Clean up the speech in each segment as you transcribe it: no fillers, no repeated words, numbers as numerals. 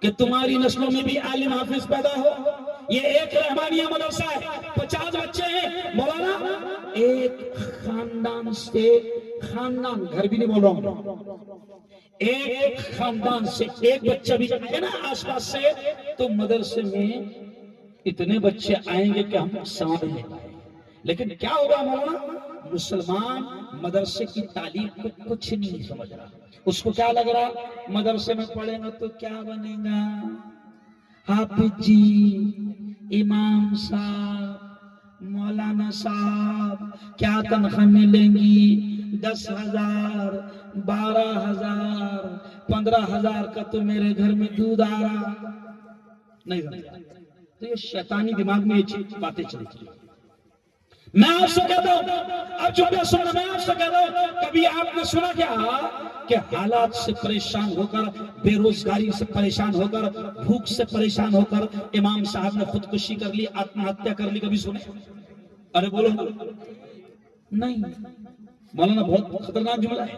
کہ تمہاری نسلوں میں بھی عالم حافظ پیدا ہو. یہ ایک رحمانیہ مدرسہ ہے, 50 بچے ہیں مولانا. ایک خاندان سے, خاندان گھر بھی نہیں بول رہا ہوں, ایک خاندان سے ایک بچہ بھی ہے نا آس پاس سے, تو مدرسے میں اتنے بچے آئیں گے کہ ہم سمجھ نہیں پائیں. لیکن کیا ہوگا مولانا, مسلمان مدرسے کی تعلیم کو کچھ نہیں سمجھ رہا. اس کو کیا لگ رہا, مدرسے میں پڑھیں گا تو کیا بنے گا, حافظ جی, امام صاحب, مولانا صاحب, کیا تنخواہ ملیں گی, 10,000, 12,000, 15,000 کا تو میرے گھر میں دودھ آ رہا نہیں. تو یہ شیطانی دماغ میں یہ باتیں چلتی ہیں. میں آپ سے کہتا ہوں, اب جو میں سننا, میں آپ سے کہتا ہوں, کبھی آپ نے سنا کیا کہ حالات سے پریشان ہو کر, بے روزگاری سے پریشان ہو کر, بھوک سے پریشان ہو کر امام صاحب نے خودکشی کر لی, آتم ہتیا کر لی؟ کبھی سنے؟ ارے بولو نہیں. مولانا بہت خطرناک جملہ ہے.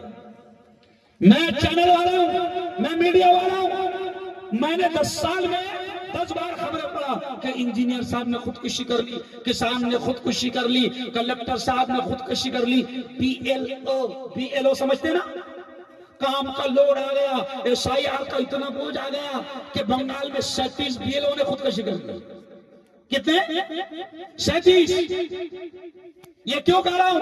میں چینل والا ہوں, میں میڈیا والا ہوں, میں نے 10 سال میں 10 بار خبریں پڑھا کہ انجینئر صاحب نے خودکشی کر لی, کسان نے خودکشی کر لی, کلکٹر صاحب نے خودکشی کر لی. PLO سمجھتے نا, کام کا لوڈ آ گیا, SIR کا اتنا بوجھ آ گیا کہ بنگال میں 37 BLO نے خودکشی کر لی. کتنے؟ 37. یہ کیوں کہہ رہا ہوں,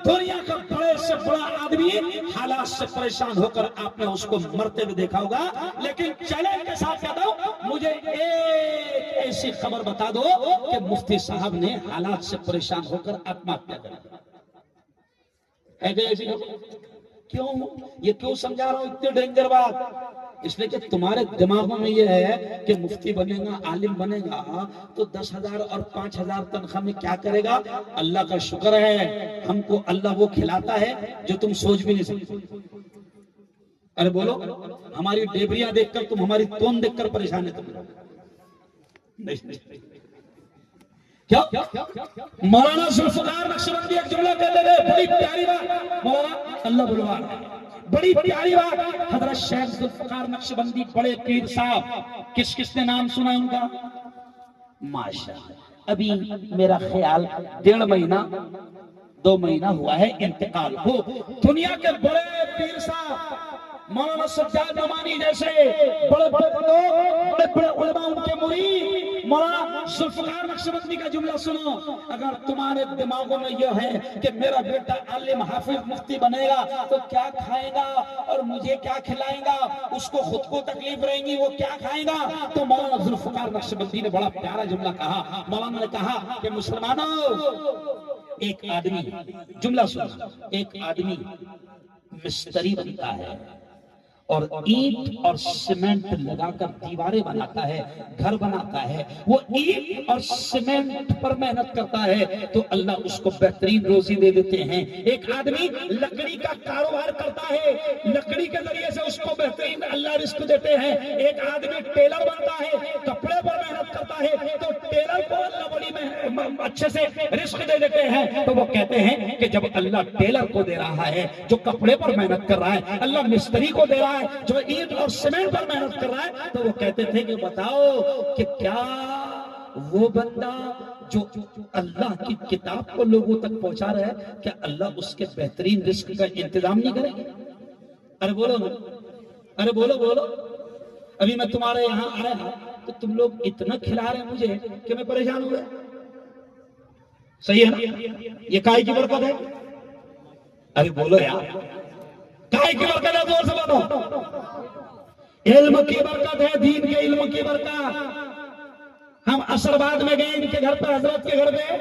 دنیا کا بڑے سے بڑا آدمی حالات سے پریشان ہو کر آپ نے اس کو مرتے ہوئے دیکھا ہوگا. لیکن چیلنج کے ساتھ کہتا ہوں, مجھے ایک ایسی خبر بتا دو کہ مفتی صاحب نے حالات سے پریشان ہو کر آتم ہتیا کر لی. ہے کہ ایسی خبر؟ کیوں یہ کیوں سمجھا رہا ہوں اتنی ڈینجر بات؟ اس لیے کہ تمہارے دماغوں میں یہ ہے کہ مفتی بنے گا, عالم بنے گا تو 10,000 اور 5,000 تنخواہ میں کیا کرے گا. اللہ کا شکر ہے ہم کو اللہ وہ کھلاتا ہے جو تم سوچ بھی نہیں سکتے. ارے بولو, ہماری ڈیبریاں دیکھ کر تم, ہماری تون دیکھ کر پریشان ہے تم لوگ. کیا مولانا ذوالفقار نقشبندی ایک جملہ کہتے تھے, بڑی پیاری بات. مولانا اللہ بلوا, بڑی پیاری بات. حضرت شیخ ذوالفقار نقشبندی بڑے پیر صاحب, کس نے نام سنا ان کا؟ ماشاءاللہ, ابھی میرا خیال 1.5 مہینہ 2 مہینہ ہوا ہے انتقال کو. دنیا کے بڑے پیر صاحب مولانا سجاد نعمانی جیسے بڑے بڑے لوگ, بڑے بڑے علماء, ان کے مرید مولانا ذوالفقار نقشبندی کا جملہ سنو. اگر تمہارے دماغوں میں یہ ہے کہ میرا بیٹا عالم حافظ مفتی بنے گا تو کیا کھائے گا اور مجھے کیا کھلائے گا, اس کو خود کو تکلیف رہیں گی, وہ کیا کھائے گا, تو مولانا ذوالفقار نقشبندی نے بڑا پیارا جملہ کہا. مولانا نے کہا کہ مسلمانوں, ایک آدمی, جملہ سنو, ایک آدمی مستری بنتا ہے اور اینٹ اور سیمنٹ لگا کر دیواریں بناتا ہے, گھر بناتا ہے. وہ اینٹ اور سیمنٹ پر محنت کرتا ہے تو اللہ اس کو بہترین روزی دے دیتے ہیں. ایک آدمی لکڑی کا کاروبار کرتا ہے, لکڑی کے ذریعے سے اس کو بہترین اللہ رزق دیتے ہیں. ایک آدمی ٹیلر بنتا ہے, کپڑے پر محنت کرتا ہے تو ٹیلر کو اللہ بڑی اچھے سے رزق دے دیتے ہیں. تو وہ کہتے ہیں کہ جب اللہ ٹیلر کو دے رہا ہے جو کپڑے پر محنت کر رہا ہے, اللہ مستری کو دے رہا ہے جو اینٹ اور سیمنٹ پر محنت کر رہا ہے, تو وہ کہتے تھے کہ بتاؤ کہ کیا وہ بندہ جو اللہ کی کتاب کو لوگوں تک پہنچا رہا ہے, کیا اللہ اس کے بہترین رزق کا انتظام نہیں کرے گا؟ ارے بولو, ارے بولو. ابھی میں تمہارے یہاں آیا تو تم لوگ اتنا کھلا رہے ہیں مجھے کہ میں پریشان ہو گیا. صحیح ہے نا؟ یہ کائی کی برکت ہے. ارے بولو یار, کائی کی برکت ہے, زور سے بولو. علم کی برکت ہے, دین کے علم کی برکت. ہم عصر بعد میں گئے ان کے گھر پر, حضرت کے گھر پہ,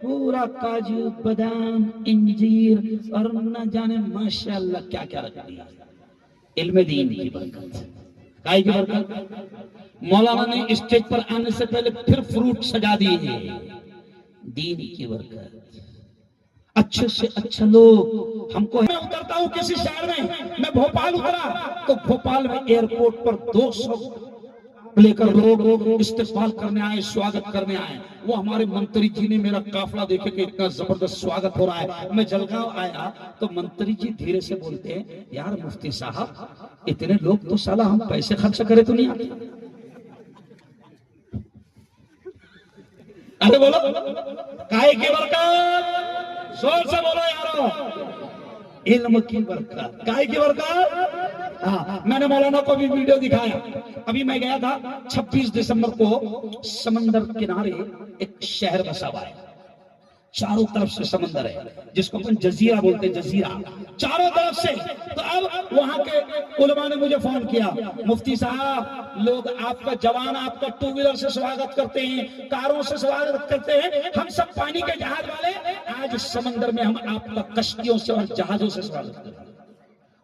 پورا کاجو بادام انجیر اور نہ جانے ماشاءاللہ کیا کیا رکھ دیا. علم دین کی برکت, کائی کی برکت. مولانا نے اسٹیج پر آنے سے پہلے پھر فروٹ سجا دیے, دین کی برکت. اچھے سے اچھا لوگ ہم کو. میں اترتا ہوں کسی شہر میں, میں بھوپال اترا تو بھوپال میں ایئرپورٹ پر 200 لے کر لوگ استقبال کرنے آئے، سواگت کرنے آئے. وہ ہمارے منتری جی نے میرا قافلہ دیکھے کہ اتنا زبردست سواگت ہو رہا ہے. میں جلگاؤں آیا تو منتری جی دھیرے سے بولتے ہیں یار مفتی صاحب اتنے لوگ تو سالہ ہم پیسے خرچ کرے تو نہیں آتے. ارے بولو کائے کی برکت، زور سے بولو یارو، علم کی برکت. کائے کی برکت؟ ہاں میں نے مولانا کو بھی ویڈیو دکھایا. ابھی میں گیا تھا 26 دسمبر کو، سمندر کنارے ایک شہر بسا ہوا ہے، چاروں طرف سے سمندر ہے جس کو اپن جزیرہ بولتے ہیں، جزیرہ چاروں طرف سے. تو اب وہاں کے علماء نے مجھے فون کیا، مفتی صاحب لوگ آپ کا جوان آپ کا 2 ویلر سے سواگت کرتے ہیں، کاروں سے سواگت کرتے ہیں، ہم سب پانی کے جہاز والے آج سمندر میں ہم آپ کا کشتیوں سے اور جہازوں سے سواگت کرتے ہیں.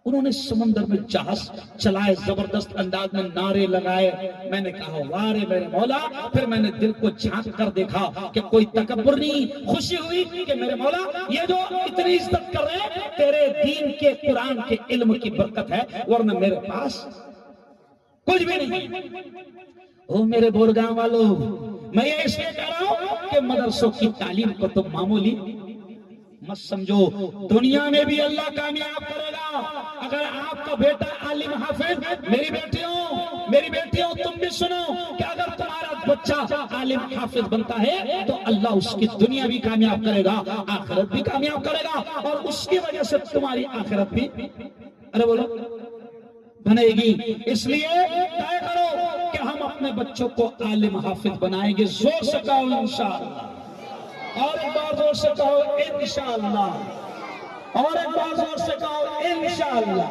انہوں نے سمندر میں جہاز چلائے، زبردست انداز میں نعرے لگائے. میں نے کہا واہ رے میرے مولا. پھر میں نے دل کو جھانک کر دیکھا کہ کوئی تکبر نہیں، خوشی ہوئی کہ میرے مولا یہ جو اتنی عزت کر رہے ہیں تیرے دین کے قرآن کے علم کی برکت ہے، ورنہ میرے پاس کچھ بھی نہیں. او میرے بورگاں والوں، میں یہ اس لیے کہہ رہا ہوں کہ مدرسوں کی تعلیم کو تم معمولی مت سمجھو. دنیا میں بھی اللہ کامیاب کرے گا اگر آپ کا بیٹا عالم حافظ. میری بیٹیوں تم بھی سنو کہ اگر تمہارا بچہ عالم حافظ بنتا ہے تو اللہ اس کی دنیا بھی کامیاب کرے گا، آخرت بھی کامیاب کرے گا، اور اس کی وجہ سے تمہاری آخرت بھی ارے بولو بنے گی. اس لیے طے کرو کہ ہم اپنے بچوں کو عالم حافظ بنائیں گے. زور سے کہو انشاءاللہ، اور ایک بار زور سے کہو انشاءاللہ، اور ایک بار زور سے کہو انشاءاللہ.